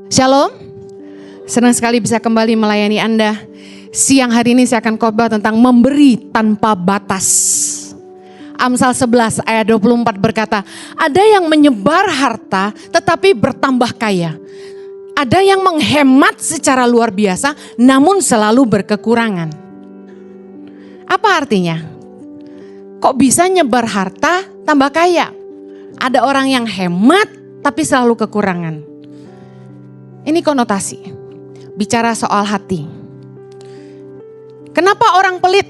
Shalom, senang sekali bisa kembali melayani Anda. Siang hari ini saya akan khotbah tentang memberi tanpa batas. Amsal 11 ayat 24 berkata, ada yang menyebar harta tetapi bertambah kaya. Ada yang menghemat secara luar biasa namun selalu berkekurangan. Apa artinya? Kok bisa nyebar harta tambah kaya? Ada orang yang hemat tapi selalu kekurangan. Ini konotasi, bicara soal hati. Kenapa orang pelit?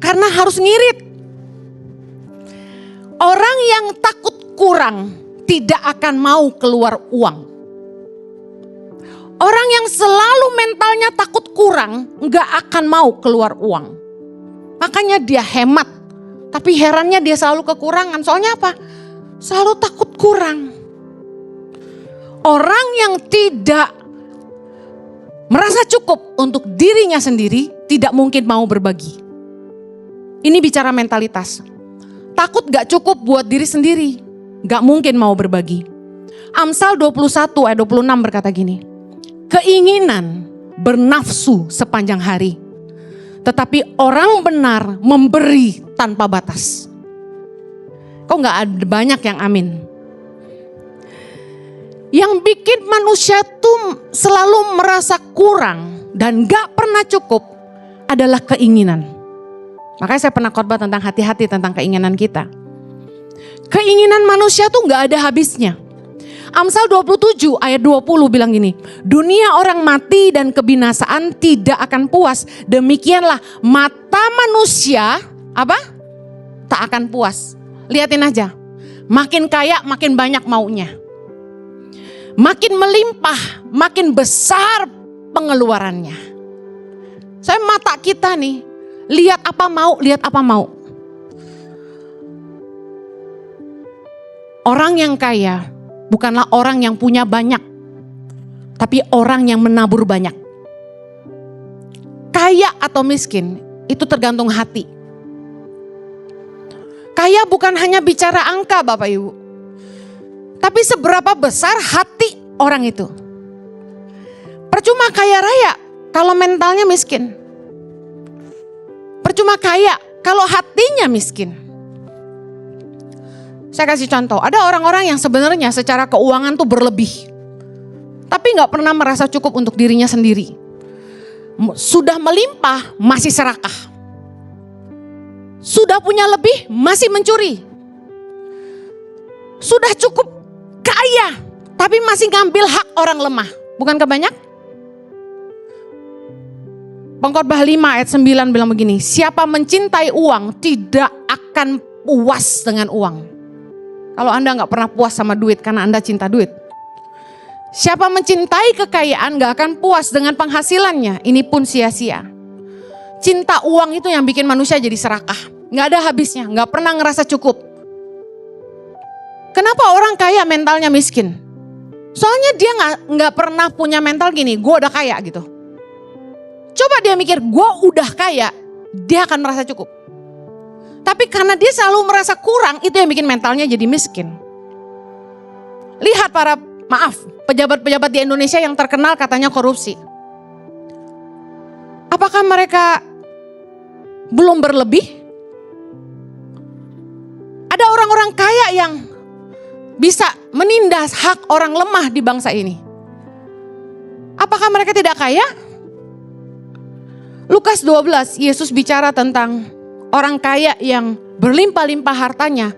Karena harus ngirit. Orang yang takut kurang tidak akan mau keluar uang. Orang yang selalu mentalnya takut kurang gak akan mau keluar uang. Makanya dia hemat. Tapi herannya dia selalu kekurangan. Soalnya apa? Selalu takut kurang. Orang yang tidak merasa cukup untuk dirinya sendiri tidak mungkin mau berbagi. Ini bicara mentalitas. Takut gak cukup buat diri sendiri, gak mungkin mau berbagi. Amsal 21 ayat 26 berkata gini, keinginan bernafsu sepanjang hari, tetapi orang benar memberi tanpa batas. Kok gak ada banyak yang amin? Yang bikin manusia tuh selalu merasa kurang dan gak pernah cukup adalah keinginan. Makanya saya pernah khotbah tentang hati-hati tentang keinginan kita. Keinginan manusia tuh gak ada habisnya. Amsal 27 ayat 20 bilang gini, dunia orang mati dan kebinasaan tidak akan puas. Demikianlah mata manusia apa? Tak akan puas. Lihatin aja, makin kaya makin banyak maunya. Makin melimpah, makin besar pengeluarannya. Saya mata kita nih, lihat apa mau. Orang yang kaya bukanlah orang yang punya banyak, tapi orang yang menabur banyak. Kaya atau miskin, itu tergantung hati. Kaya bukan hanya bicara angka Bapak Ibu. Tapi seberapa besar hati orang itu. Percuma kaya raya kalau mentalnya miskin. Percuma kaya kalau hatinya miskin. Saya kasih contoh, ada orang-orang yang sebenarnya secara keuangan tuh berlebih. Tapi gak pernah merasa cukup untuk dirinya sendiri. Sudah melimpah masih serakah. Sudah punya lebih masih mencuri. Sudah cukup kaya, tapi masih ngambil hak orang lemah. Bukankah banyak? Pengkhotbah 5 ayat 9 bilang begini, siapa mencintai uang tidak akan puas dengan uang. Kalau Anda gak pernah puas sama duit karena Anda cinta duit. Siapa mencintai kekayaan gak akan puas dengan penghasilannya, ini pun sia-sia. Cinta uang itu yang bikin manusia jadi serakah. Gak ada habisnya, gak pernah ngerasa cukup. Kenapa orang kaya mentalnya miskin? Soalnya dia nggak pernah punya mental gini, gue udah kaya gitu. Coba dia mikir, gue udah kaya, dia akan merasa cukup. Tapi karena dia selalu merasa kurang, itu yang bikin mentalnya jadi miskin. Lihat pejabat-pejabat di Indonesia yang terkenal katanya korupsi. Apakah mereka belum berlebih? Ada orang-orang kaya yang bisa menindas hak orang lemah di bangsa ini. Apakah mereka tidak kaya? Lukas 12, Yesus bicara tentang orang kaya yang berlimpah-limpah hartanya.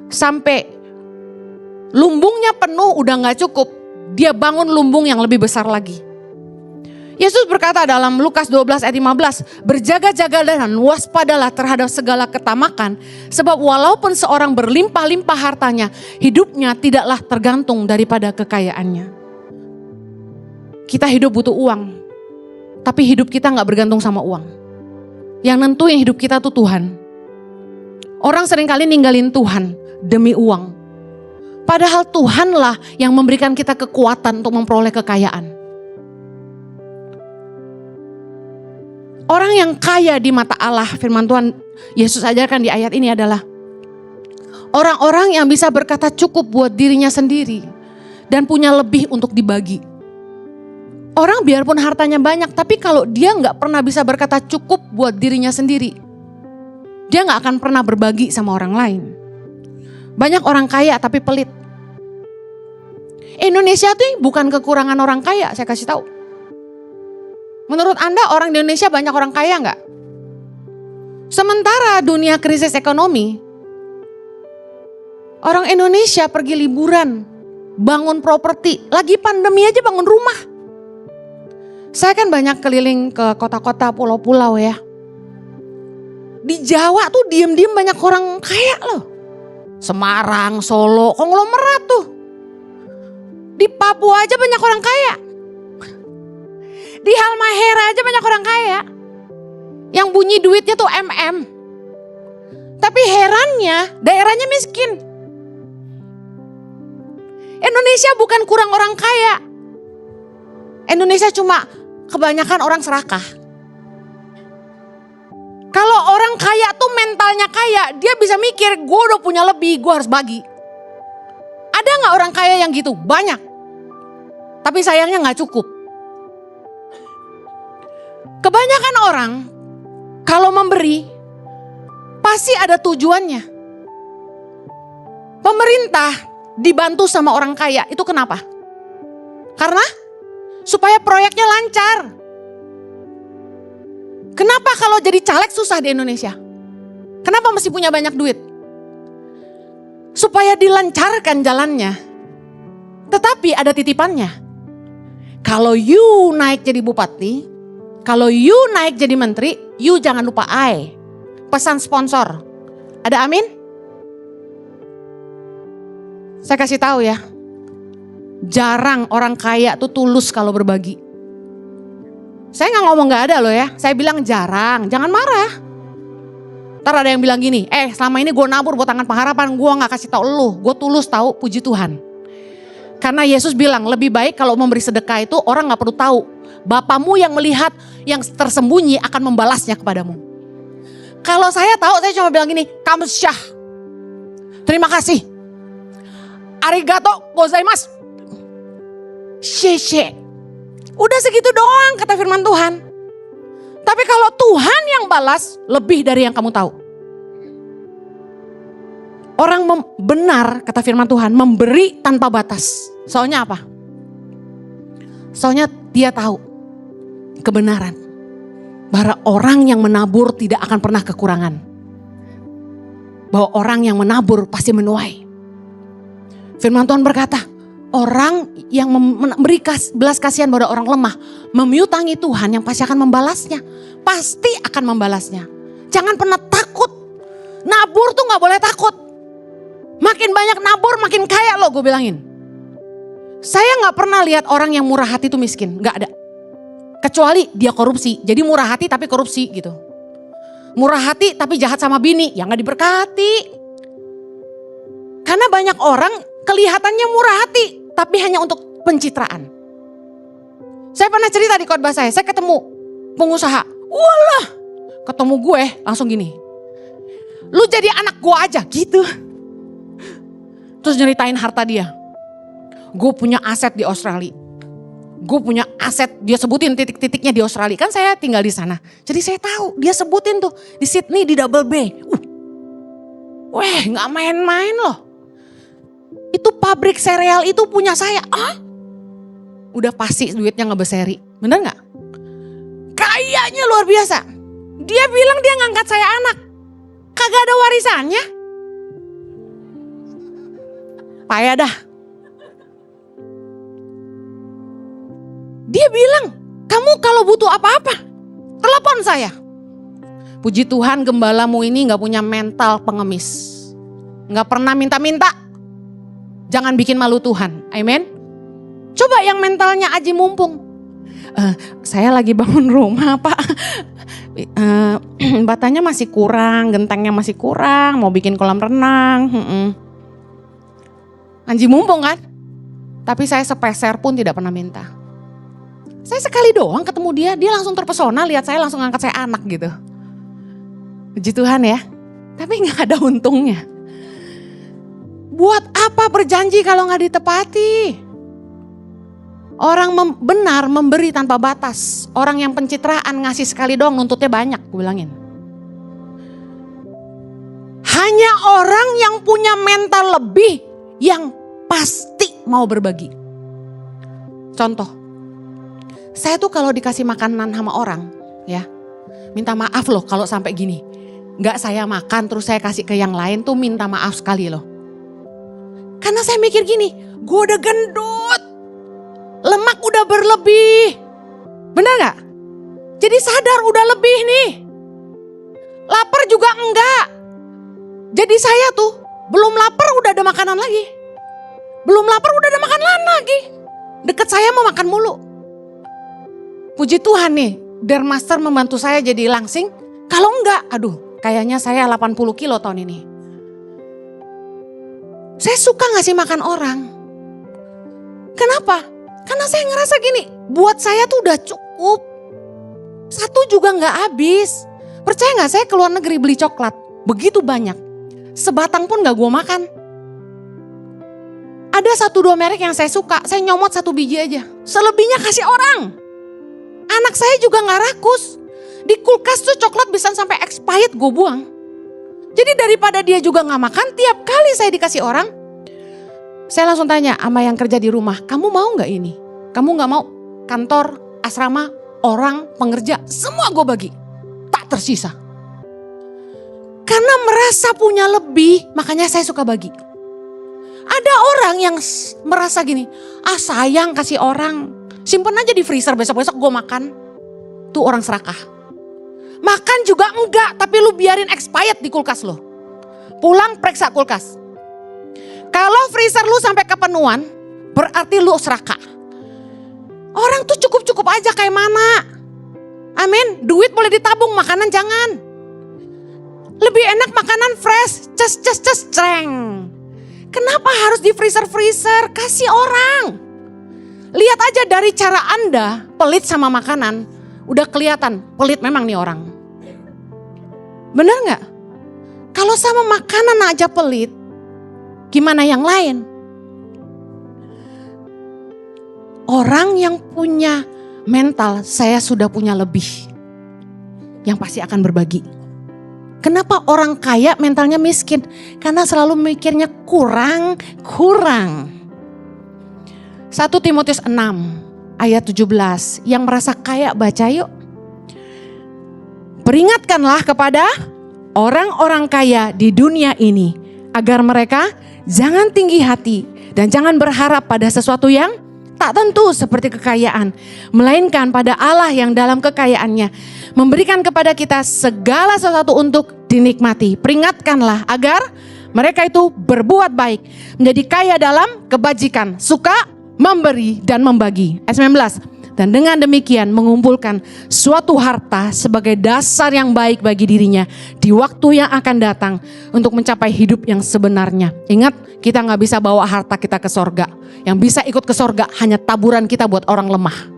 Sampai lumbungnya penuh udah gak cukup. Dia bangun lumbung yang lebih besar lagi. Yesus berkata dalam Lukas 12 ayat 15, berjaga-jagalah dan waspadalah terhadap segala ketamakan, sebab walaupun seorang berlimpah-limpah hartanya, hidupnya tidaklah tergantung daripada kekayaannya. Kita hidup butuh uang, tapi hidup kita gak bergantung sama uang. Yang nentuin hidup kita tuh Tuhan. Orang seringkali ninggalin Tuhan demi uang. Padahal Tuhanlah yang memberikan kita kekuatan untuk memperoleh kekayaan. Orang yang kaya di mata Allah, firman Tuhan Yesus ajarkan di ayat ini adalah orang-orang yang bisa berkata cukup buat dirinya sendiri. dan punya lebih untuk dibagi. Orang biarpun hartanya banyak, tapi kalau dia nggak pernah bisa berkata cukup buat dirinya sendiri, dia nggak akan pernah berbagi sama orang lain. Banyak orang kaya tapi pelit. Indonesia tuh bukan kekurangan orang kaya, saya kasih tahu. Menurut Anda orang di Indonesia banyak orang kaya nggak? Sementara dunia krisis ekonomi, orang Indonesia pergi liburan, bangun properti, lagi pandemi aja bangun rumah. Saya kan banyak keliling ke kota-kota, pulau-pulau ya. Di Jawa tuh diem-diem banyak orang kaya loh. Semarang, Solo, konglomerat tuh. Di Papua aja banyak orang kaya. Di Halmahera aja banyak orang kaya. Yang bunyi duitnya tuh MM. Tapi herannya daerahnya miskin. Indonesia bukan kurang orang kaya. Indonesia cuma kebanyakan orang serakah. Kalau orang kaya tuh mentalnya kaya, dia bisa mikir gue udah punya lebih, gue harus bagi. Ada gak orang kaya yang gitu? Banyak. Tapi sayangnya gak cukup. Kebanyakan orang kalau memberi pasti ada tujuannya. Pemerintah dibantu sama orang kaya, itu kenapa? Karena supaya proyeknya lancar. Kenapa kalau jadi caleg susah di Indonesia? Kenapa mesti punya banyak duit? Supaya dilancarkan jalannya. Tetapi ada titipannya. Kalau you naik jadi bupati, kalau you naik jadi menteri, you jangan lupa pesan sponsor. Ada amin? Saya kasih tahu ya. Jarang orang kaya tuh tulus kalau berbagi. Saya gak ngomong gak ada loh ya. Saya bilang jarang, jangan marah. Ntar ada yang bilang gini, selama ini gue nabur buat tangan pengharapan, gue gak kasih tahu lu. Gue tulus tahu, puji Tuhan. Karena Yesus bilang lebih baik kalau memberi sedekah itu orang gak perlu tahu. Bapamu yang melihat yang tersembunyi akan membalasnya kepadamu. Kalau saya tahu, saya cuma bilang gini, kamsyah. Terima kasih. Arigato gozaimasu. Sheshe. Udah segitu doang kata firman Tuhan. Tapi kalau Tuhan yang balas lebih dari yang kamu tahu. Orang benar kata firman Tuhan memberi tanpa batas. Soalnya apa? Soalnya dia tahu kebenaran. Bahwa orang yang menabur tidak akan pernah kekurangan. Bahwa orang yang menabur pasti menuai. Firman Tuhan berkata, orang yang memberi belas kasihan pada orang lemah, memiutangi Tuhan yang pasti akan membalasnya. Pasti akan membalasnya. Jangan pernah takut. Nabur tuh gak boleh takut. Makin banyak nabur makin kaya loh, gue bilangin. Saya gak pernah lihat orang yang murah hati tuh miskin, gak ada. Kecuali dia korupsi, jadi murah hati tapi korupsi gitu. Murah hati tapi jahat sama bini, ya gak diberkati. Karena banyak orang kelihatannya murah hati, tapi hanya untuk pencitraan. Saya pernah cerita di khotbah saya ketemu pengusaha. Walah, ketemu gue langsung gini. Lu jadi anak gue aja gitu. Terus nyeritain harta dia. Gue punya aset di Australia. Gue punya aset, dia sebutin titik-titiknya di Australia. Kan saya tinggal di sana. Jadi saya tahu, dia sebutin tuh di Sydney di Double Bay. Weh, gak main-main loh. Itu pabrik sereal itu punya saya. Udah pasti duitnya ngebeseri. Bener gak? Kayaknya luar biasa. Dia bilang dia ngangkat saya anak. Kagak ada warisannya. Payah dah. Dia bilang, kamu kalau butuh apa-apa, telepon saya. Puji Tuhan gembalamu ini gak punya mental pengemis. Gak pernah minta-minta. Jangan bikin malu Tuhan, amin. Coba yang mentalnya aji mumpung. Saya lagi bangun rumah Pak. Batanya masih kurang, gentengnya masih kurang, mau bikin kolam renang. Aji mumpung kan. Tapi saya sepeser pun tidak pernah minta. Saya sekali doang ketemu dia langsung terpesona lihat saya langsung ngangkat saya anak gitu. Puji Tuhan ya. Tapi gak ada untungnya. Buat apa berjanji kalau gak ditepati? Orang benar memberi tanpa batas. Orang yang pencitraan ngasih sekali doang nuntutnya banyak, gue bilangin. Hanya orang yang punya mental lebih yang pasti mau berbagi. Contoh, saya tuh kalau dikasih makanan sama orang, ya, minta maaf loh kalau sampai gini. Gak saya makan terus saya kasih ke yang lain tuh minta maaf sekali loh. Karena saya mikir gini, gue udah gendut, lemak udah berlebih. Benar gak? Jadi sadar udah lebih nih. Lapar juga enggak. Jadi saya tuh belum lapar udah ada makanan lagi. Belum lapar udah ada makanan lagi. Deket saya mau makan mulu. Puji Tuhan nih, Dermaster membantu saya jadi langsing. Kalau enggak, aduh kayaknya saya 80 kilo tahun ini. Saya suka ngasih makan orang. Kenapa? Karena saya ngerasa gini, buat saya tuh udah cukup. Satu juga gak habis. Percaya gak, saya ke luar negeri beli coklat. Begitu banyak. Sebatang pun gak gue makan. Ada 1-2 merek yang saya suka, saya nyomot 1 biji aja. Selebihnya kasih orang. Anak saya juga gak rakus. Di kulkas tuh coklat bisa sampai expired gue buang. Jadi daripada dia juga gak makan, tiap kali saya dikasih orang, saya langsung tanya sama yang kerja di rumah, kamu mau gak ini? Kamu gak mau? Kantor, asrama, orang, pengerja, semua gue bagi. Tak tersisa. Karena merasa punya lebih, makanya saya suka bagi. Ada orang yang merasa gini, sayang kasih orang, simpen aja di freezer, besok-besok gue makan. Tuh orang serakah. Makan juga enggak, tapi lu biarin expired di kulkas lo. Pulang periksa kulkas. Kalau freezer lu sampai kepenuhan, berarti lu serakah. Orang tuh cukup-cukup aja kayak mana. Amin, duit boleh ditabung, makanan jangan. Lebih enak makanan fresh, ces, streng. Kenapa harus di freezer? Kasih orang. Lihat aja dari cara Anda pelit sama makanan, udah kelihatan pelit memang nih orang. Bener gak? Kalau sama makanan aja pelit, gimana yang lain? Orang yang punya mental, saya sudah punya lebih, yang pasti akan berbagi. Kenapa orang kaya mentalnya miskin? Karena selalu mikirnya kurang. 1 Timotius 6 ayat 17. Yang merasa kaya baca yuk. Peringatkanlah kepada orang-orang kaya di dunia ini, agar mereka jangan tinggi hati dan jangan berharap pada sesuatu yang tak tentu seperti kekayaan, melainkan pada Allah yang dalam kekayaannya memberikan kepada kita segala sesuatu untuk dinikmati. Peringatkanlah agar mereka itu berbuat baik, menjadi kaya dalam kebajikan, suka memberi dan membagi. Ayat 19. Dan dengan demikian mengumpulkan suatu harta sebagai dasar yang baik bagi dirinya di waktu yang akan datang untuk mencapai hidup yang sebenarnya. Ingat, kita gak bisa bawa harta kita ke sorga. Yang bisa ikut ke sorga hanya taburan kita buat orang lemah.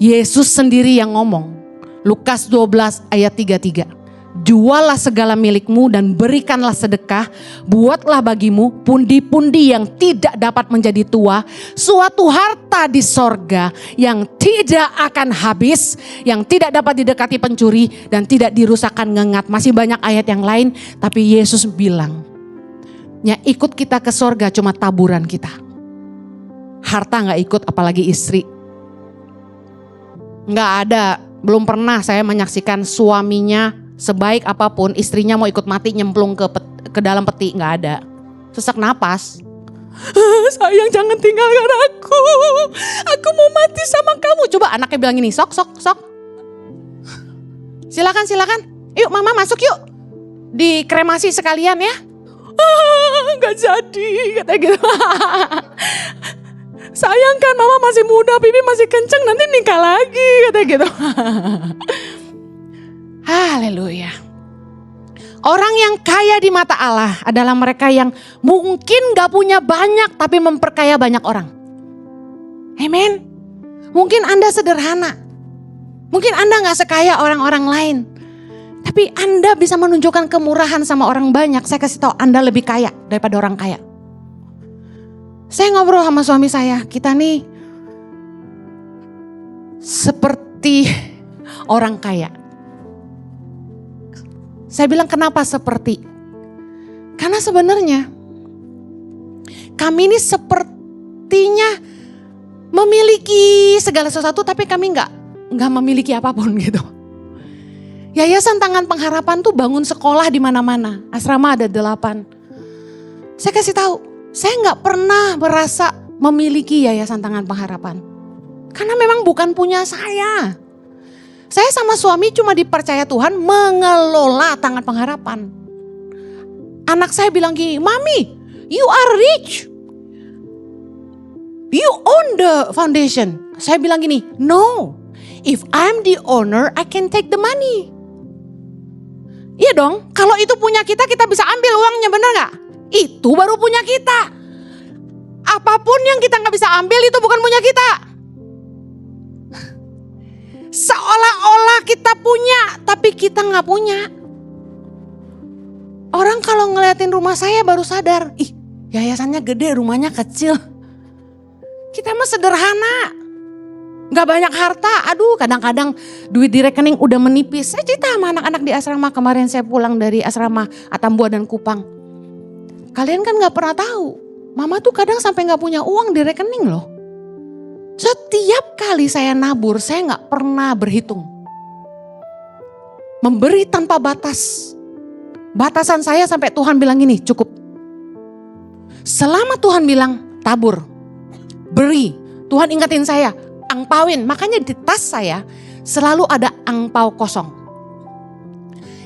Yesus sendiri yang ngomong. Lukas 12 ayat 33. Jualah segala milikmu dan berikanlah sedekah. Buatlah bagimu pundi-pundi yang tidak dapat menjadi tua. Suatu harta di sorga yang tidak akan habis. Yang tidak dapat didekati pencuri dan tidak dirusakkan ngengat. Masih banyak ayat yang lain, tapi Yesus bilang, yang ikut kita ke sorga cuma taburan kita. Harta gak ikut, apalagi istri. Gak ada, belum pernah saya menyaksikan suaminya sebaik apapun, istrinya mau ikut mati nyemplung ke dalam peti, gak ada. Sesak napas. Sayang jangan tinggalkan aku mau mati sama kamu. Coba anaknya bilang gini, sok. Silakan, yuk mama masuk yuk. Dikremasi sekalian ya. Gak jadi, katanya gitu. Sayang kan mama masih muda, pipi masih kenceng, nanti nikah lagi, katanya gitu. Haleluya. Orang yang kaya di mata Allah adalah mereka yang mungkin gak punya banyak tapi memperkaya banyak orang. Amen. Mungkin Anda sederhana. Mungkin Anda gak sekaya orang-orang lain. Tapi Anda bisa menunjukkan kemurahan sama orang banyak. Saya kasih tahu Anda lebih kaya daripada orang kaya. Saya ngobrol sama suami saya, kita nih seperti orang kaya. Saya bilang kenapa seperti? Karena sebenarnya kami ini sepertinya memiliki segala sesuatu tapi kami nggak memiliki apapun gitu. Yayasan Tangan Pengharapan tuh bangun sekolah di mana-mana. Asrama ada 8. Saya kasih tahu, saya nggak pernah merasa memiliki Yayasan Tangan Pengharapan. Karena memang bukan punya saya. Saya sama suami cuma dipercaya Tuhan mengelola Tangan Pengharapan. Anak saya bilang gini, Mami, you are rich. You own the foundation. Saya bilang gini, no. If I'm the owner, I can take the money. Iya dong, kalau itu punya kita bisa ambil uangnya, bener gak? Itu baru punya kita. Apapun yang kita gak bisa ambil itu bukan punya kita. Seolah-olah kita punya, tapi kita gak punya. Orang kalau ngeliatin rumah saya baru sadar, ih yayasannya gede, rumahnya kecil. Kita mah sederhana. Gak banyak harta, aduh kadang-kadang duit di rekening udah menipis. Saya cerita sama anak-anak di asrama kemarin saya pulang dari asrama Atambua dan Kupang. Kalian kan gak pernah tahu, mama tuh kadang sampai gak punya uang di rekening loh. Setiap kali saya nabur, saya gak pernah berhitung. Memberi tanpa batas. Batasan saya sampai Tuhan bilang gini, cukup. Selama Tuhan bilang tabur, beri, Tuhan ingetin saya, angpauin. Makanya di tas saya selalu ada angpau kosong.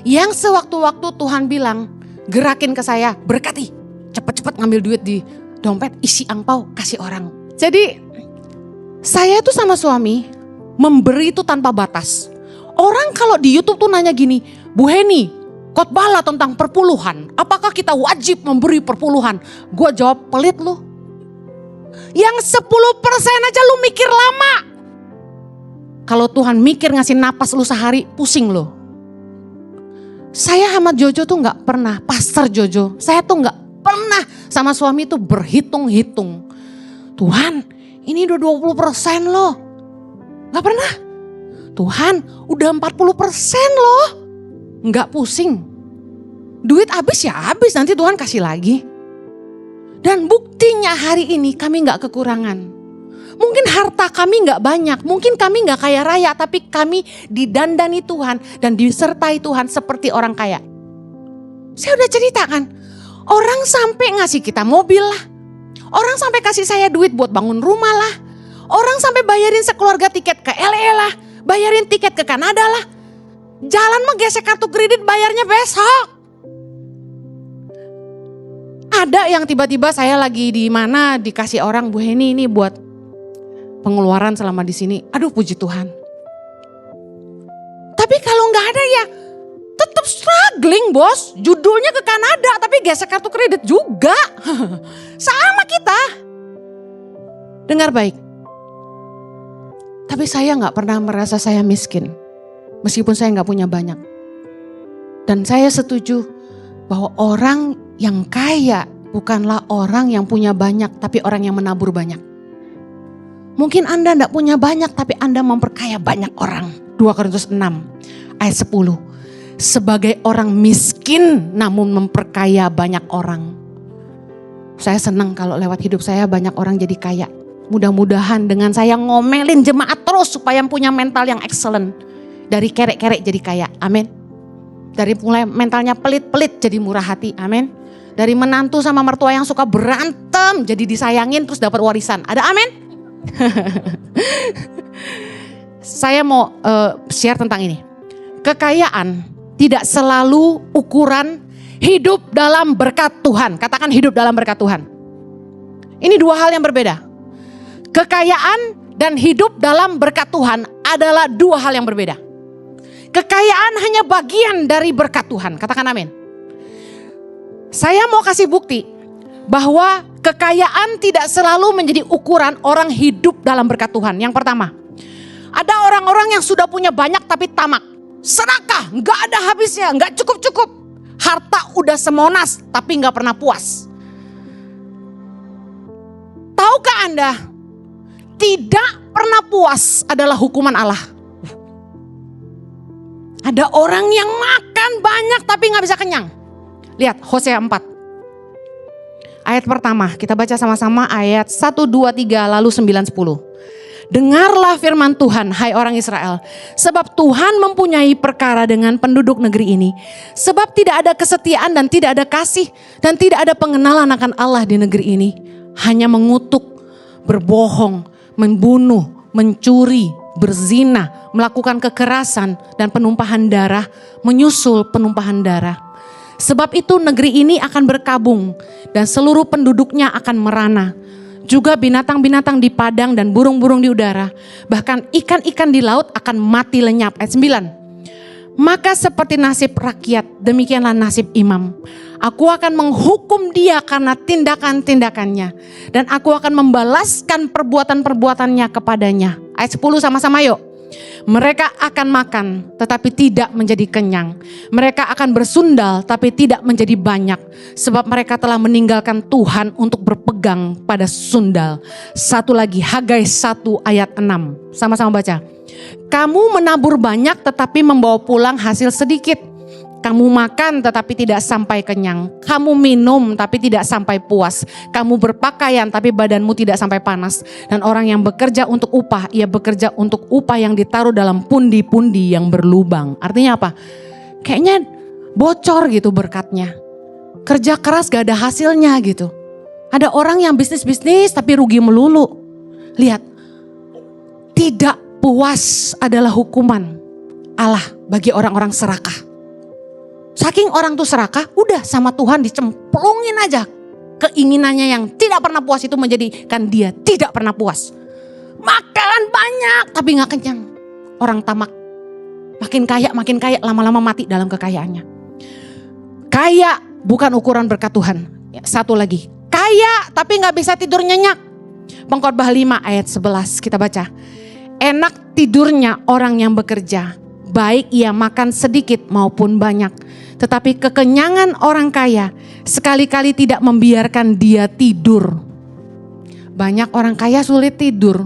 Yang sewaktu-waktu Tuhan bilang, gerakin ke saya, berkati. Cepet-cepet ngambil duit di dompet, isi angpau, kasih orang. Jadi saya tuh sama suami memberi itu tanpa batas. Orang kalau di YouTube tuh nanya gini, Bu Heni, khotbahlah tentang perpuluhan. Apakah kita wajib memberi perpuluhan? Gue jawab, pelit lu. Yang 10% aja lu mikir lama. Kalau Tuhan mikir ngasih napas lu sehari, pusing lu. Saya sama Jojo tuh gak pernah, Pastor Jojo, saya tuh gak pernah sama suami tuh berhitung-hitung. Tuhan, ini udah 20% loh. Gak pernah. Tuhan, udah 40% loh. Gak pusing. Duit habis ya habis, nanti Tuhan kasih lagi. Dan buktinya hari ini kami gak kekurangan. Mungkin harta kami gak banyak, mungkin kami gak kaya raya, tapi kami didandani Tuhan dan disertai Tuhan seperti orang kaya. Saya udah ceritakan, orang sampai ngasih kita mobil lah. Orang sampai kasih saya duit buat bangun rumah lah. Orang sampai bayarin sekeluarga tiket ke LA lah, bayarin tiket ke Kanada lah. Jalan mah gesek kartu kredit bayarnya besok. Ada yang tiba-tiba saya lagi di mana dikasih orang, Bu Heni ini buat pengeluaran selama di sini. Aduh puji Tuhan. Tapi kalau nggak ada ya tetap struggling bos. Judulnya ke Kanada tapi gesek kartu kredit juga. Sama kita. Dengar baik. Tapi saya nggak pernah merasa saya miskin. Meskipun saya nggak punya banyak. Dan saya setuju bahwa orang yang kaya bukanlah orang yang punya banyak, tapi orang yang menabur banyak. Mungkin Anda nggak punya banyak, tapi Anda memperkaya banyak orang. 2 Korintus 6 ayat 10. Sebagai orang miskin namun memperkaya banyak orang. Saya senang kalau lewat hidup saya banyak orang jadi kaya. Mudah-mudahan dengan saya ngomelin jemaat terus supaya punya mental yang excellent. Dari kerek-kerek jadi kaya, amin. Dari mulai mentalnya pelit-pelit jadi murah hati, amin. Dari menantu sama mertua yang suka berantem jadi disayangin terus dapat warisan, ada amin. Saya mau share tentang ini. Kekayaan tidak selalu ukuran hidup dalam berkat Tuhan. Katakan hidup dalam berkat Tuhan. Ini 2 hal yang berbeda. Kekayaan dan hidup dalam berkat Tuhan adalah 2 hal yang berbeda. Kekayaan hanya bagian dari berkat Tuhan. Katakan amin. Saya mau kasih bukti bahwa kekayaan tidak selalu menjadi ukuran orang hidup dalam berkat Tuhan. Yang pertama, ada orang-orang yang sudah punya banyak tapi tamak. Serakah, gak ada habisnya, gak cukup-cukup. Harta udah semonas tapi gak pernah puas. Tahukah Anda, tidak pernah puas adalah hukuman Allah. Ada orang yang makan banyak tapi gak bisa kenyang. Lihat Hosea 4. Ayat pertama, kita baca sama-sama ayat 1, 2, 3, lalu 9, 10. Dengarlah firman Tuhan, hai orang Israel. Sebab Tuhan mempunyai perkara dengan penduduk negeri ini. Sebab tidak ada kesetiaan dan tidak ada kasih. Dan tidak ada pengenalan akan Allah di negeri ini. Hanya mengutuk, berbohong, membunuh, mencuri, berzina, melakukan kekerasan dan penumpahan darah, menyusul penumpahan darah. Sebab itu negeri ini akan berkabung dan seluruh penduduknya akan merana. Juga binatang-binatang di padang dan burung-burung di udara, bahkan ikan-ikan di laut akan mati lenyap. Ayat 9. Maka seperti nasib rakyat, demikianlah nasib imam. Aku akan menghukum dia karena tindakan-tindakannya. Dan aku akan membalaskan perbuatan-perbuatannya kepadanya. Ayat 10 sama-sama yuk. Mereka akan makan tetapi tidak menjadi kenyang. Mereka akan bersundal tapi tidak menjadi banyak. Sebab mereka telah meninggalkan Tuhan untuk berpegang pada sundal. Satu lagi, Hagai 1 ayat 6. Sama-sama baca. Kamu menabur banyak tetapi membawa pulang hasil sedikit. Kamu makan tetapi tidak sampai kenyang. Kamu minum tapi tidak sampai puas. Kamu berpakaian tapi badanmu tidak sampai panas. Dan orang yang bekerja untuk upah, ia bekerja untuk upah yang ditaruh dalam pundi-pundi yang berlubang. Artinya apa? Kayaknya bocor gitu berkatnya. Kerja keras gak ada hasilnya gitu. Ada orang yang bisnis-bisnis tapi rugi melulu. Lihat, tidak puas adalah hukuman Allah bagi orang-orang serakah. Saking orang tuh serakah, udah sama Tuhan dicemplungin aja. Keinginannya yang tidak pernah puas itu menjadikan dia tidak pernah puas. Makan banyak tapi gak kenyang. Orang tamak. Makin kaya, lama-lama mati dalam kekayaannya. Kaya bukan ukuran berkat Tuhan. Satu lagi. Kaya tapi gak bisa tidur nyenyak. Pengkhotbah 5 ayat 11 kita baca. Enak tidurnya orang yang bekerja. Baik ia makan sedikit maupun banyak. Tetapi kekenyangan orang kaya sekali-kali tidak membiarkan dia tidur. Banyak orang kaya sulit tidur.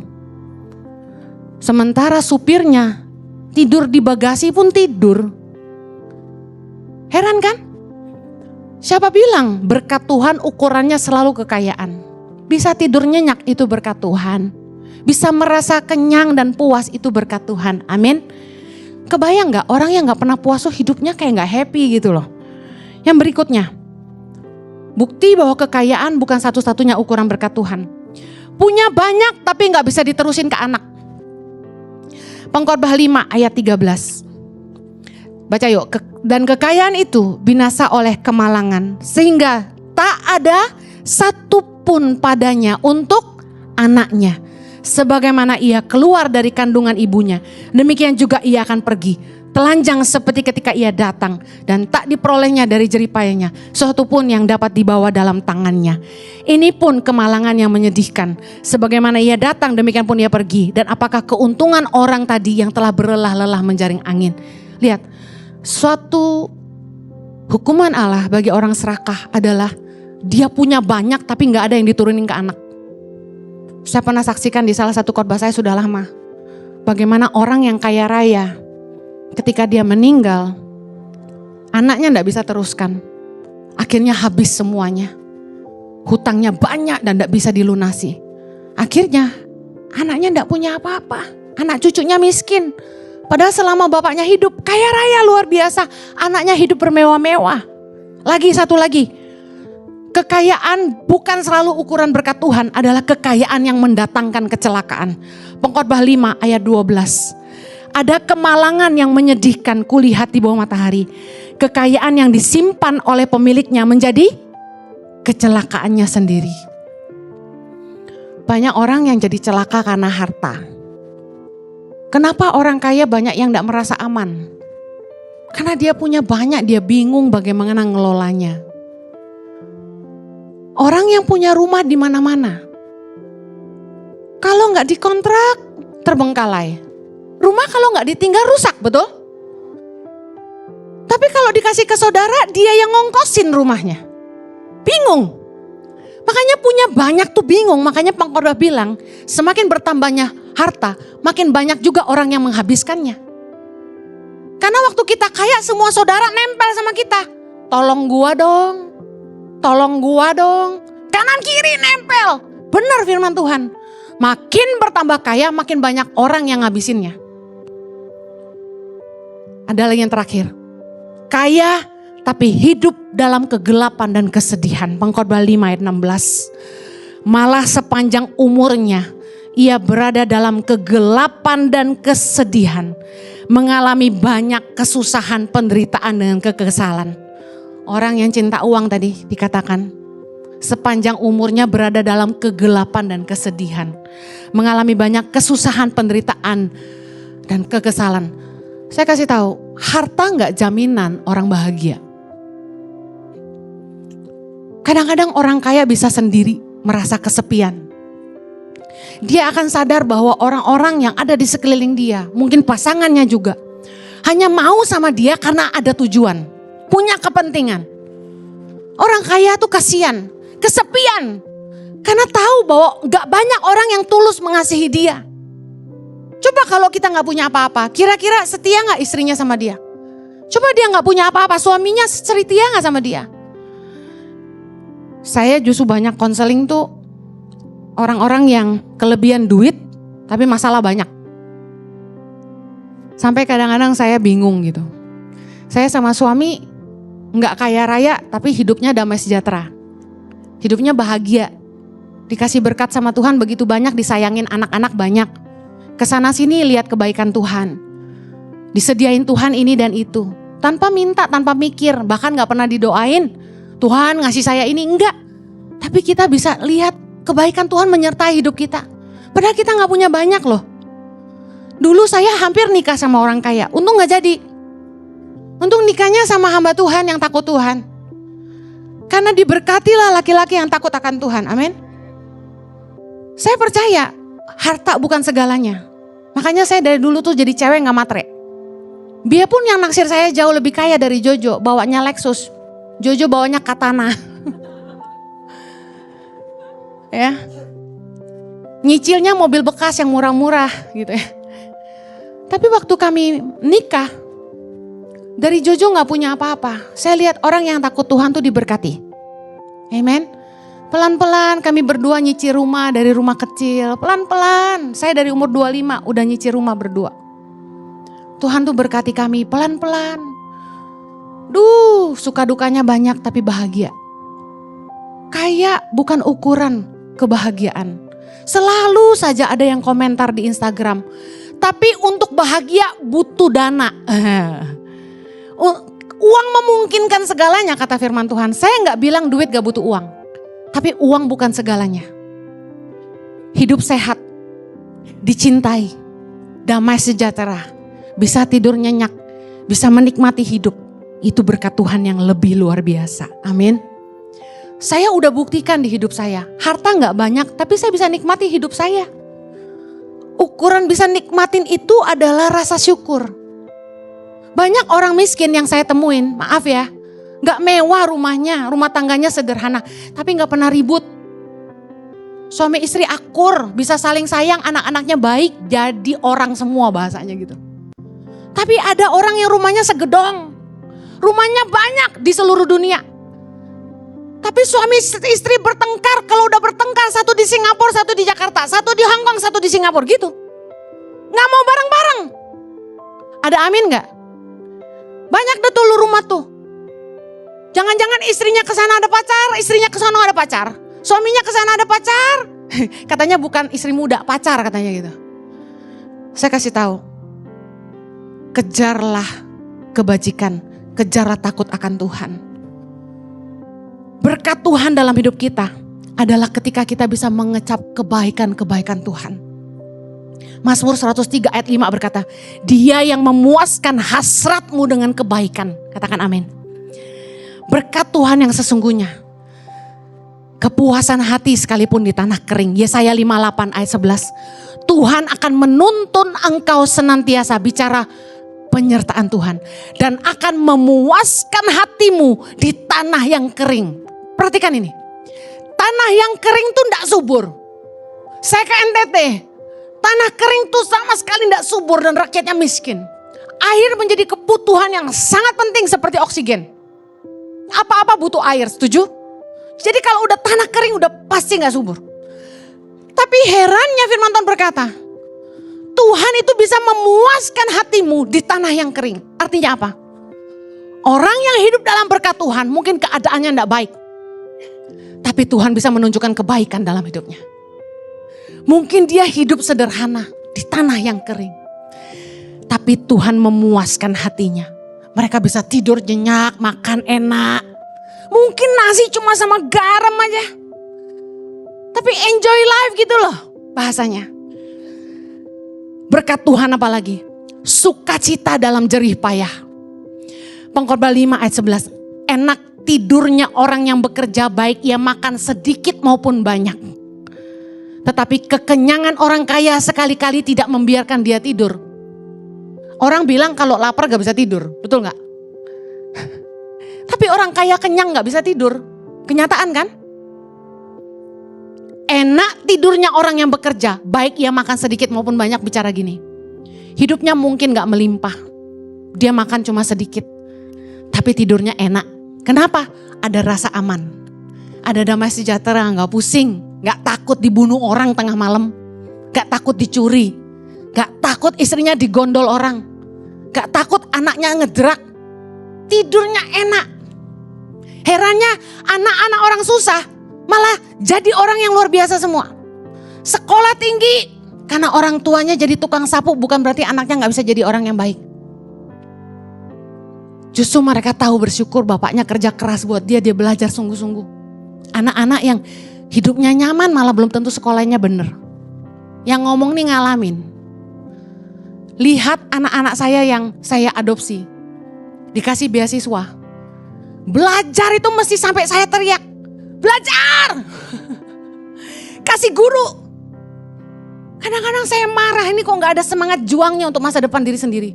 Sementara supirnya tidur di bagasi pun tidur. Heran kan? Siapa bilang berkat Tuhan ukurannya selalu kekayaan? Bisa tidur nyenyak itu berkat Tuhan. Bisa merasa kenyang dan puas itu berkat Tuhan. Amin. Kebayang gak orang yang gak pernah puas tuh hidupnya kayak gak happy gitu loh. Yang berikutnya, bukti bahwa kekayaan bukan satu-satunya ukuran berkat Tuhan. Punya banyak tapi gak bisa diterusin ke anak. Pengkhotbah 5 ayat 13. Baca yuk. Dan kekayaan itu binasa oleh kemalangan. Sehingga tak ada satupun padanya untuk anaknya. Sebagaimana ia keluar dari kandungan ibunya, demikian juga ia akan pergi. Telanjang seperti ketika ia datang, dan tak diperolehnya dari jeripayanya sesuatu pun yang dapat dibawa dalam tangannya. Ini pun kemalangan yang menyedihkan. Sebagaimana ia datang, demikian pun ia pergi. Dan apakah keuntungan orang tadi yang telah berlelah-lelah menjaring angin? Lihat, suatu hukuman Allah bagi orang serakah adalah dia punya banyak tapi gak ada yang diturunin ke anak. Saya pernah saksikan di salah satu khotbah saya sudah lama. Bagaimana orang yang kaya raya ketika dia meninggal, anaknya tidak bisa teruskan. Akhirnya habis semuanya. Hutangnya banyak dan tidak bisa dilunasi. Akhirnya anaknya tidak punya apa-apa. Anak cucunya miskin. Padahal selama bapaknya hidup kaya raya luar biasa. Anaknya hidup bermewah-mewah. Lagi satu lagi. Kekayaan bukan selalu ukuran berkat Tuhan, adalah kekayaan yang mendatangkan kecelakaan. Pengkhotbah 5 ayat 12. Ada kemalangan yang menyedihkan kulihat di bawah matahari. Kekayaan yang disimpan oleh pemiliknya menjadi kecelakaannya sendiri. Banyak orang yang jadi celaka karena harta. Kenapa orang kaya banyak yang tidak merasa aman? Karena dia punya banyak, dia bingung bagaimana ngelolanya. Orang yang punya rumah di mana-mana, kalau nggak dikontrak terbengkalai. Rumah kalau nggak ditinggal rusak, betul? Tapi kalau dikasih ke saudara, dia yang ngongkosin rumahnya. Bingung. Makanya punya banyak tuh bingung. Makanya pengkhotbah bilang semakin bertambahnya harta, makin banyak juga orang yang menghabiskannya. Karena waktu kita kaya semua saudara nempel sama kita. Tolong gua dong, tolong gua dong. Kanan kiri nempel. Benar firman Tuhan. Makin bertambah kaya makin banyak orang yang ngabisinnya. Ada lagi yang terakhir. Kaya tapi hidup dalam kegelapan dan kesedihan. Pengkhotbah 5 ayat 16. Malah sepanjang umurnya ia berada dalam kegelapan dan kesedihan. Mengalami banyak kesusahan, penderitaan dengan kekesalan. Orang yang cinta uang tadi dikatakan. Sepanjang umurnya berada dalam kegelapan dan kesedihan. Mengalami banyak kesusahan, penderitaan dan kekesalan. Saya kasih tahu, harta nggak jaminan orang bahagia. Kadang-kadang orang kaya bisa sendiri merasa kesepian. Dia akan sadar bahwa orang-orang yang ada di sekeliling dia, mungkin pasangannya juga, hanya mau sama dia karena ada tujuan, punya kepentingan. Orang kaya tuh kasihan, kesepian, karena tahu bahwa gak banyak orang yang tulus mengasihi dia. Coba kalau kita gak punya apa-apa, kira-kira setia gak istrinya sama dia? Coba dia gak punya apa-apa, suaminya setia gak sama dia? Saya justru banyak konseling tuh orang-orang yang kelebihan duit tapi masalah banyak. Sampai kadang-kadang saya bingung gitu. Saya sama suami gak kaya raya tapi hidupnya damai sejahtera. Hidupnya bahagia. Dikasih berkat sama Tuhan begitu banyak, disayangin anak-anak banyak. Kesana sini lihat kebaikan Tuhan. Disediain Tuhan ini dan itu. Tanpa minta, tanpa mikir. Bahkan gak pernah didoain. Tuhan ngasih saya ini, enggak. Tapi kita bisa lihat kebaikan Tuhan menyertai hidup kita. Padahal kita gak punya banyak loh. Dulu saya hampir nikah sama orang kaya. Untung gak jadi. Untung nikahnya sama hamba Tuhan yang takut Tuhan. Karena diberkatilah laki-laki yang takut akan Tuhan. Amin. Saya percaya harta bukan segalanya. Makanya saya dari dulu tuh jadi cewek gak matre. Biarpun yang naksir saya jauh lebih kaya dari Jojo, bawanya Lexus. Jojo bawanya Katana. Ya. Nyicilnya mobil bekas yang murah-murah gitu ya. Tapi waktu kami nikah, dari Jojo gak punya apa-apa. Saya lihat orang yang takut Tuhan tuh diberkati. Amen. Pelan-pelan kami berdua nyicil rumah dari rumah kecil. Pelan-pelan. Saya dari umur 25 udah nyicil rumah berdua. Tuhan tuh berkati kami pelan-pelan. Suka dukanya banyak tapi bahagia. Kaya bukan ukuran kebahagiaan. Selalu saja ada yang komentar di Instagram. Tapi untuk bahagia butuh dana. Uang memungkinkan segalanya kata firman Tuhan. Saya gak bilang duit gak butuh uang. Tapi uang bukan segalanya. Hidup sehat, dicintai, damai sejahtera, bisa tidur nyenyak, bisa menikmati hidup. Itu berkat Tuhan yang lebih luar biasa. Amin. Saya udah buktikan di hidup saya. Harta gak banyak tapi saya bisa nikmati hidup saya. Ukuran bisa nikmatin itu adalah rasa syukur. Banyak orang miskin yang saya temuin, maaf ya. Gak mewah rumahnya, rumah tangganya sederhana. Tapi gak pernah ribut. Suami istri akur, bisa saling sayang, anak-anaknya baik. Jadi orang semua bahasanya gitu. Tapi ada orang yang rumahnya segedong. Rumahnya banyak di seluruh dunia. Tapi suami istri bertengkar, kalau udah bertengkar satu di Singapura, satu di Jakarta, satu di Hong Kong, satu di Singapura gitu. Gak mau bareng-bareng. Ada amin gak? Banyak deh tuh rumah tuh. Jangan-jangan istrinya ke sana ada pacar, istrinya ke sana ada pacar. Suaminya ke sana ada pacar. Katanya bukan istri muda, pacar katanya gitu. Saya kasih tahu. Kejarlah kebajikan, kejarlah takut akan Tuhan. Berkat Tuhan dalam hidup kita adalah ketika kita bisa mengecap kebaikan-kebaikan Tuhan. Mazmur 103 ayat 5 berkata, Dia yang memuaskan hasratmu dengan kebaikan. Katakan amin. Berkat Tuhan yang sesungguhnya. Kepuasan hati sekalipun di tanah kering. Yesaya 58 ayat 11. Tuhan akan menuntun engkau senantiasa, bicara penyertaan Tuhan. Dan akan memuaskan hatimu di tanah yang kering. Perhatikan ini. tanah yang kering tuh enggak subur. Saya ke NTT, tanah kering tuh sama sekali enggak subur dan rakyatnya miskin. Air menjadi kebutuhan yang sangat penting seperti oksigen. Apa-apa butuh air, setuju? Jadi kalau udah tanah kering udah pasti enggak subur. Tapi herannya firman Tuhan berkata, Tuhan itu bisa memuaskan hatimu di tanah yang kering. Artinya apa? Orang yang hidup dalam berkat Tuhan mungkin keadaannya enggak baik. Tapi Tuhan bisa menunjukkan kebaikan dalam hidupnya. Mungkin dia hidup sederhana di tanah yang kering. Tapi Tuhan memuaskan hatinya. Mereka bisa tidur nyenyak, makan enak. Mungkin nasi cuma sama garam aja. Tapi enjoy life gitu loh bahasanya. Berkat Tuhan apalagi? Sukacita dalam jerih payah. Pengkhotbah 5 ayat 11. Enak tidurnya orang yang bekerja baik, ia makan sedikit maupun banyak. Tetapi kekenyangan orang kaya sekali-kali tidak membiarkan dia tidur. Orang bilang kalau lapar gak bisa tidur, betul gak? Tapi orang kaya kenyang gak bisa tidur. Kenyataan kan? Enak tidurnya orang yang bekerja, baik ia makan sedikit maupun banyak, bicara gini. Hidupnya mungkin gak melimpah, dia makan cuma sedikit. Tapi tidurnya enak. Kenapa? Ada rasa aman. Ada damai sejahtera, gak pusing. Gak takut dibunuh orang tengah malam. Gak takut dicuri. Gak takut istrinya digondol orang. Gak takut anaknya ngedrak. Tidurnya enak. Herannya anak-anak orang susah malah jadi orang yang luar biasa semua. Sekolah tinggi karena orang tuanya jadi tukang sapu, bukan berarti anaknya gak bisa jadi orang yang baik. Justru mereka tahu bersyukur bapaknya kerja keras buat dia belajar sungguh-sungguh. Anak-anak yang hidupnya nyaman malah belum tentu sekolahnya bener. Yang ngomong nih ngalamin. Lihat anak-anak saya yang saya adopsi. Dikasih beasiswa. Belajar itu mesti sampai saya teriak. Belajar! Kasih guru. Kadang-kadang saya marah, ini kok gak ada semangat juangnya untuk masa depan diri sendiri.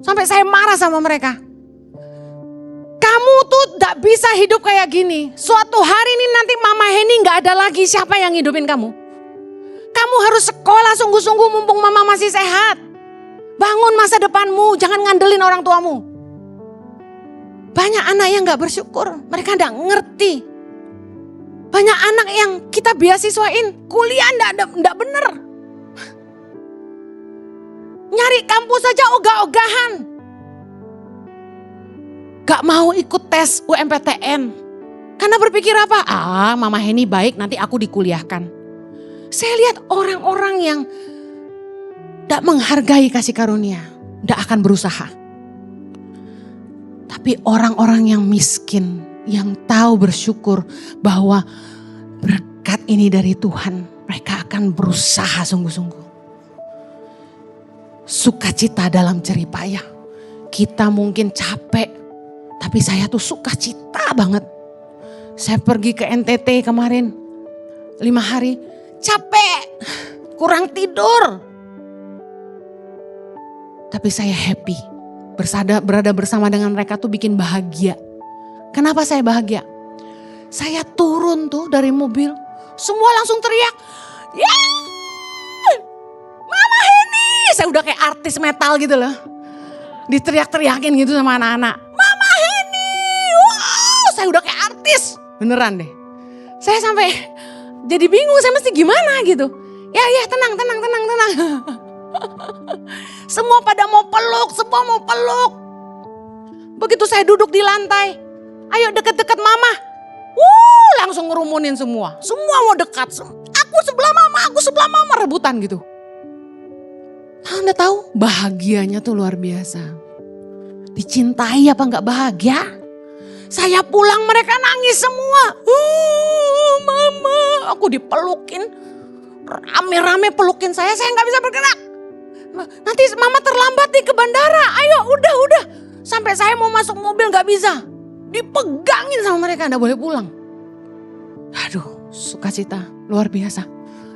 Sampai saya marah sama mereka. Kamu tuh gak bisa hidup kayak gini. Suatu hari ini nanti Mama Heni gak ada lagi, siapa yang hidupin kamu? Kamu harus sekolah sungguh-sungguh mumpung Mama masih sehat. Bangun masa depanmu, jangan ngandelin orang tuamu. Banyak anak yang gak bersyukur, mereka gak ngerti. Banyak anak yang kita beasiswain, kuliah gak bener. Nyari kampus aja ogah-ogahan. Gak mau ikut tes UMPTN. Karena berpikir apa? Mama Heni baik, nanti aku dikuliahkan. Saya lihat orang-orang yang gak menghargai kasih karunia, gak akan berusaha. Tapi orang-orang yang miskin, yang tahu bersyukur bahwa berkat ini dari Tuhan, mereka akan berusaha sungguh-sungguh. Sukacita dalam jerih payah. Kita mungkin capek, tapi saya tuh sukacita banget. Saya pergi ke NTT kemarin 5 hari, capek, kurang tidur. Tapi saya happy, berada bersama dengan mereka tuh bikin bahagia. Kenapa saya bahagia? Saya turun tuh dari mobil, semua langsung teriak, "Ya, Mama Heni!" Saya udah kayak artis metal gitu loh. Diteriak-teriakin gitu sama anak-anak. "Mama Heni!" Wow, saya udah kayak artis. Beneran deh. Saya sampai jadi bingung, saya mesti gimana gitu. Ya tenang. Semua pada mau peluk, semua mau peluk. Begitu saya duduk di lantai, "Ayo deket-deket Mama." Langsung ngerumunin semua. Semua mau dekat. Aku sebelah Mama, rebutan gitu. Anda tahu bahagianya tuh luar biasa. Dicintai apa gak bahagia? Saya pulang mereka nangis semua. Mama, aku dipelukin. Rame-rame pelukin saya gak bisa bergerak. Nanti Mama terlambat nih ke bandara. Ayo udah. Sampai saya mau masuk mobil gak bisa. Dipegangin sama mereka, gak boleh pulang. Aduh, sukacita luar biasa.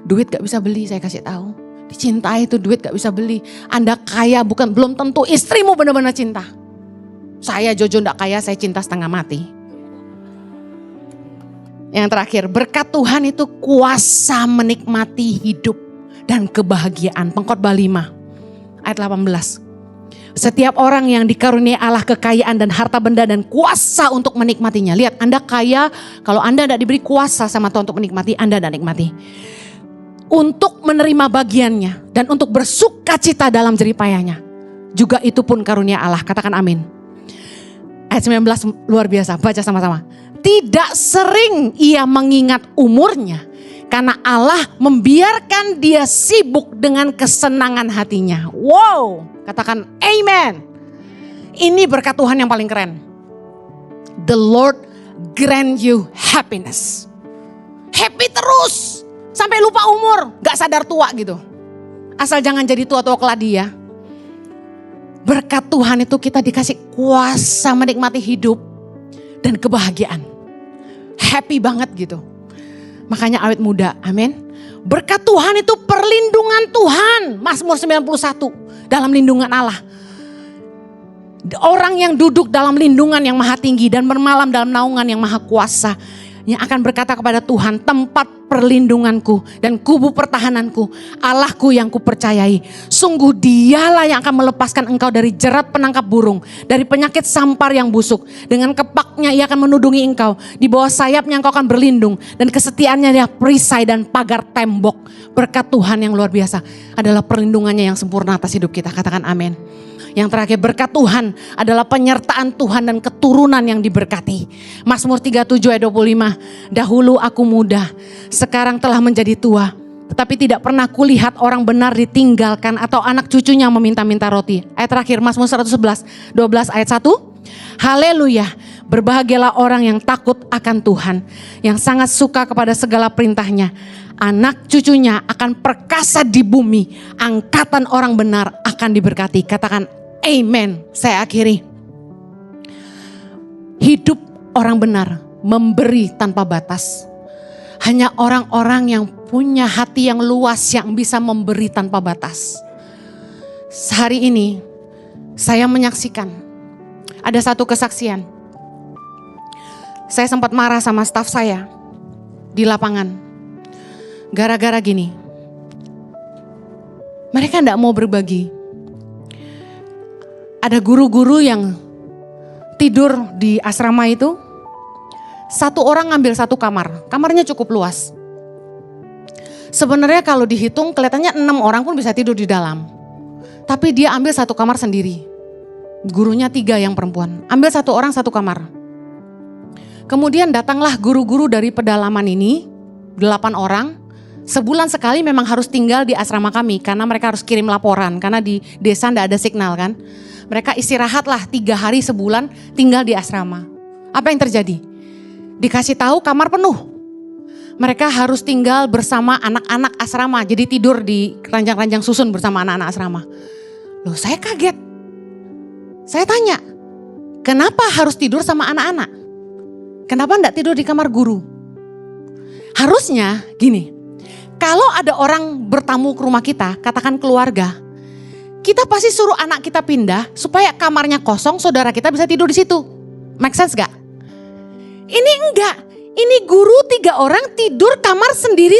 Duit gak bisa beli, saya kasih tahu. Dicintai itu duit gak bisa beli. Anda kaya belum tentu istrimu benar-benar cinta. Saya Jojo gak kaya, saya cinta setengah mati. Yang terakhir, berkat Tuhan itu kuasa menikmati hidup dan kebahagiaan. Pengkhotbah 5 ayat 18. Setiap orang yang dikaruniai Allah kekayaan dan harta benda dan kuasa untuk menikmatinya. Lihat, Anda kaya, kalau Anda tidak diberi kuasa sama Tuhan untuk menikmati, Anda tidak nikmati. Untuk menerima bagiannya dan untuk bersuka cita dalam jeripayanya. Juga itu pun karunia Allah, katakan amin. Ayat 19 luar biasa, baca sama-sama. Tidak sering ia mengingat umurnya, karena Allah membiarkan dia sibuk dengan kesenangan hatinya. Wow, katakan amen. Ini berkat Tuhan yang paling keren. The Lord grant you happiness. Happy terus, sampai lupa umur, gak sadar tua gitu. Asal jangan jadi tua-tua keladi ya. Berkat Tuhan itu kita dikasih kuasa menikmati hidup dan kebahagiaan. Happy banget gitu. Makanya awet muda, amin. Berkat Tuhan itu perlindungan Tuhan. Mazmur 91, dalam lindungan Allah. Orang yang duduk dalam lindungan yang maha tinggi dan bermalam dalam naungan yang maha kuasa. Yang akan berkata kepada Tuhan, tempat perlindunganku dan kubu pertahananku, Allahku yang kupercayai. Sungguh dialah yang akan melepaskan engkau dari jerat penangkap burung, dari penyakit sampar yang busuk. Dengan kepaknya ia akan menudungi engkau, di bawah sayapnya engkau akan berlindung, dan kesetiaannya dia perisai dan pagar tembok. Berkat Tuhan yang luar biasa adalah perlindungannya yang sempurna atas hidup kita, katakan amin. Yang terakhir, berkat Tuhan adalah penyertaan Tuhan dan keturunan yang diberkati. Mazmur 37 ayat 25. Dahulu aku muda, sekarang telah menjadi tua, tetapi tidak pernah kulihat orang benar ditinggalkan atau anak cucunya meminta-minta roti. Ayat terakhir, Mazmur 111, 12 ayat 1. Haleluya, berbahagialah orang yang takut akan Tuhan, yang sangat suka kepada segala perintahnya. Anak cucunya akan perkasa di bumi, angkatan orang benar akan diberkati. Katakan amen. Saya akhiri. Hidup orang benar memberi tanpa batas. Hanya orang-orang yang punya hati yang luas yang bisa memberi tanpa batas. Hari ini saya menyaksikan ada satu kesaksian. Saya sempat marah sama staf saya di lapangan. Gara-gara gini, mereka tidak mau berbagi. Ada guru-guru yang tidur di asrama itu, satu orang ngambil satu kamar, kamarnya cukup luas. Sebenarnya kalau dihitung kelihatannya 6 orang pun bisa tidur di dalam. Tapi dia ambil satu kamar sendiri. Gurunya 3 yang perempuan, ambil satu orang satu kamar. Kemudian datanglah guru-guru dari pedalaman ini, 8 orang. Sebulan sekali memang harus tinggal di asrama kami karena mereka harus kirim laporan karena di desa tidak ada signal kan. Mereka istirahatlah 3 hari sebulan tinggal di asrama. Apa yang terjadi? Dikasih tahu kamar penuh. Mereka harus tinggal bersama anak-anak asrama. Jadi tidur di ranjang-ranjang susun bersama anak-anak asrama. Loh, saya kaget. Saya tanya, kenapa harus tidur sama anak-anak? Kenapa enggak tidur di kamar guru? Harusnya gini. Kalau ada orang bertamu ke rumah kita, katakan keluarga, kita pasti suruh anak kita pindah supaya kamarnya kosong, saudara kita bisa tidur di situ. Make sense gak? Ini enggak, ini guru 3 orang tidur kamar sendiri.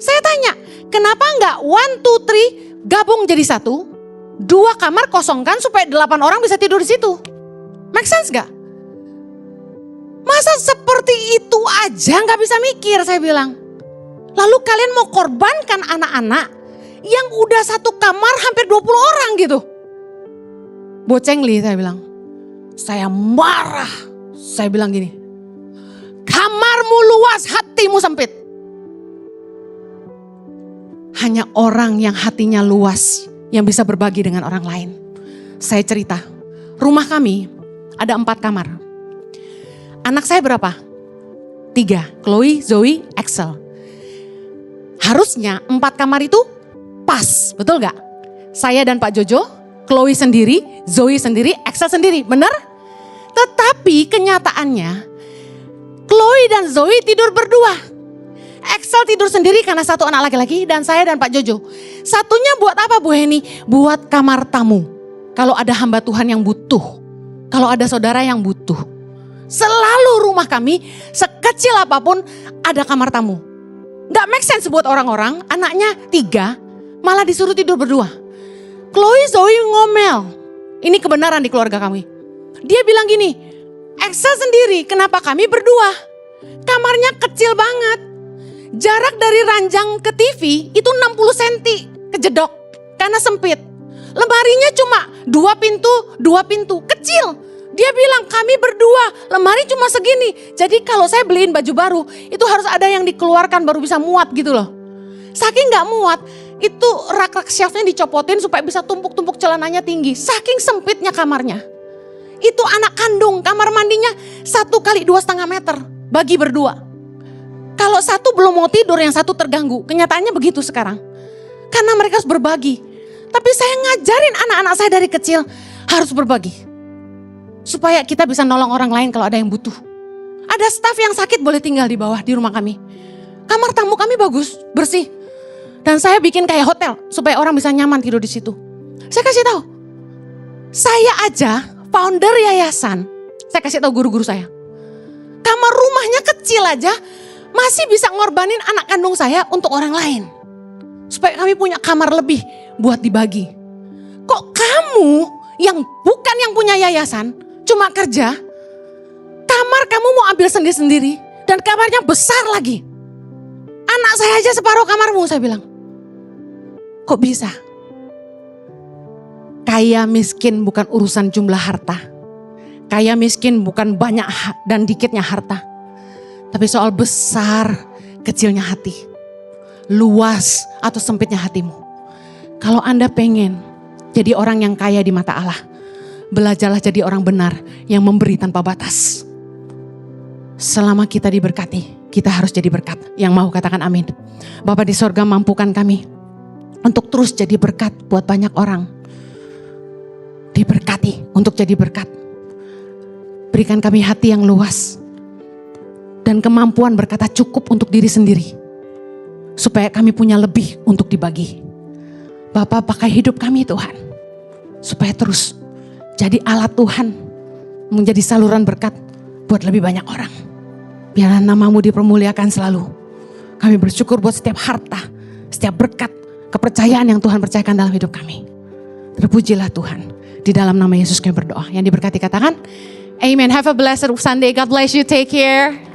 Saya tanya, kenapa enggak 1, 2, 3 gabung jadi 1, 2 kamar kosongkan supaya 8 orang bisa tidur di situ. Make sense gak? Masa seperti itu aja gak bisa mikir, saya bilang. Lalu kalian mau korbankan anak-anak yang udah satu kamar hampir 20 orang gitu. Bocengli, saya bilang. Saya marah. Saya bilang gini, kamarmu luas, hatimu sempit. Hanya orang yang hatinya luas yang bisa berbagi dengan orang lain. Saya cerita, rumah kami ada 4 kamar. Anak saya berapa? 3, Chloe, Zoe, Axel. Harusnya 4 kamar itu pas, betul gak? Saya dan Pak Jojo, Chloe sendiri, Zoe sendiri, Axel sendiri, benar? Tetapi kenyataannya, Chloe dan Zoe tidur berdua. Axel tidur sendiri karena satu anak laki-laki dan saya dan Pak Jojo. Satunya buat apa Bu Heni? Buat kamar tamu. Kalau ada hamba Tuhan yang butuh, kalau ada saudara yang butuh. Selalu rumah kami, sekecil apapun ada kamar tamu. Gak make sense buat orang-orang, anaknya 3, malah disuruh tidur berdua. Chloe Zoe ngomel, ini kebenaran di keluarga kami. Dia bilang gini, Eksa sendiri kenapa kami berdua? Kamarnya kecil banget. Jarak dari ranjang ke TV itu 60 cm, kejedok karena sempit. Lemarinya cuma 2 pintu, kecil. Dia bilang kami berdua, lemari cuma segini. Jadi kalau saya beliin baju baru, itu harus ada yang dikeluarkan baru bisa muat gitu loh. Saking gak muat, itu rak-rak shelfnya dicopotin supaya bisa tumpuk-tumpuk celananya tinggi. Saking sempitnya kamarnya. Itu anak kandung, kamar mandinya 1 kali 2,5 meter, bagi berdua. Kalau satu belum mau tidur, yang satu terganggu. Kenyataannya begitu sekarang. Karena mereka harus berbagi. Tapi saya ngajarin anak-anak saya dari kecil harus berbagi. Supaya kita bisa nolong orang lain kalau ada yang butuh. Ada staf yang sakit boleh tinggal di bawah di rumah kami. Kamar tamu kami bagus, bersih. Dan saya bikin kayak hotel supaya orang bisa nyaman tidur di situ. Saya kasih tahu. Saya aja founder yayasan. Saya kasih tahu guru-guru saya. Kamar rumahnya kecil aja masih bisa ngorbanin anak kandung saya untuk orang lain. Supaya kami punya kamar lebih buat dibagi. Kok kamu yang bukan yang punya yayasan, cuma kerja, kamar kamu mau ambil sendiri-sendiri dan kamarnya besar lagi. Anak saya aja separuh kamarmu, saya bilang. Kok bisa? Kaya miskin bukan urusan jumlah harta. Kaya miskin bukan banyak dan dikitnya harta. Tapi soal besar, kecilnya hati. Luas atau sempitnya hatimu. Kalau Anda pengen jadi orang yang kaya di mata Allah, belajarlah jadi orang benar yang memberi tanpa batas. Selama kita diberkati, kita harus jadi berkat. Yang mau katakan amin. Bapa di sorga, mampukan kami untuk terus jadi berkat buat banyak orang. Diberkati untuk jadi berkat. Berikan kami hati yang luas dan kemampuan berkata cukup untuk diri sendiri, supaya kami punya lebih untuk dibagi. Bapa, pakai hidup kami Tuhan, supaya terus jadi alat Tuhan, menjadi saluran berkat buat lebih banyak orang. Biarlah namamu dipermuliakan selalu. Kami bersyukur buat setiap harta, setiap berkat, kepercayaan yang Tuhan percayakan dalam hidup kami. Terpujilah Tuhan. Di dalam nama Yesus kami berdoa. Yang diberkati katakan, Amen. Have a blessed Sunday. God bless you. Take care.